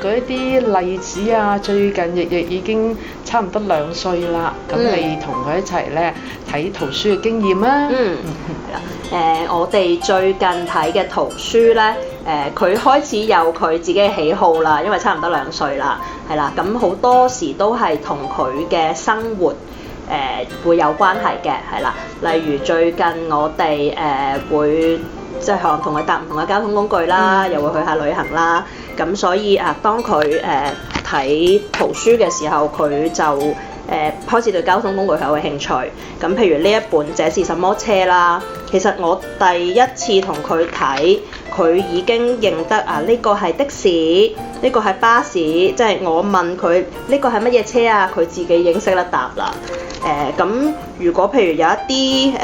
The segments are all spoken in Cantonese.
舉一啲例子啊。最近亦已經差唔多2歲啦，咁你同佢一齊咧睇圖書嘅經驗啊。我哋最近睇嘅圖書咧，佢開始有佢自己嘅喜好啦，因為差唔多2歲啦，係啦，咁好多時都係同佢嘅生活會有關係嘅，係啦，例如最近我哋會即係可能同佢搭唔同嘅交通工具啦，又會去下旅行啦，咁所以當佢睇圖書嘅時候，佢就開始對交通工具係有興趣。咁譬如呢一本《這是什麼車》啦，其實我第一次同佢睇，佢已經認得呢個係的士，呢個係巴士，即係我問佢呢個係乜嘢車啊，佢自己已經識得答啦。咁如果譬如有一啲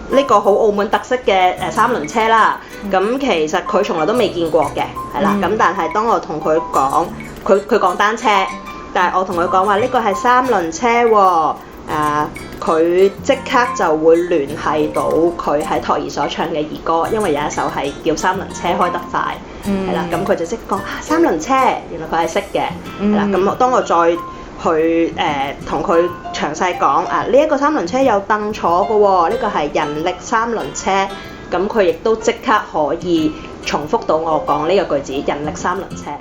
呢個好澳門特色嘅3輪車啦，咁其實佢從來都未見過嘅，係啦。咁但係當我同佢講，佢講單車，但係我同佢講話呢個係3輪車喎，佢即刻就會聯繫到佢喺托兒所唱嘅兒歌，因為有一首係叫3輪車開得快，係啦，咁佢就識講3輪車，原來佢係識嘅，係啦。咁當我再去同佢詳細講呢一個3輪車有凳坐嘅喎，呢個係人力3輪車，咁佢亦都即刻可以重複到我講呢個句子，人力3輪車。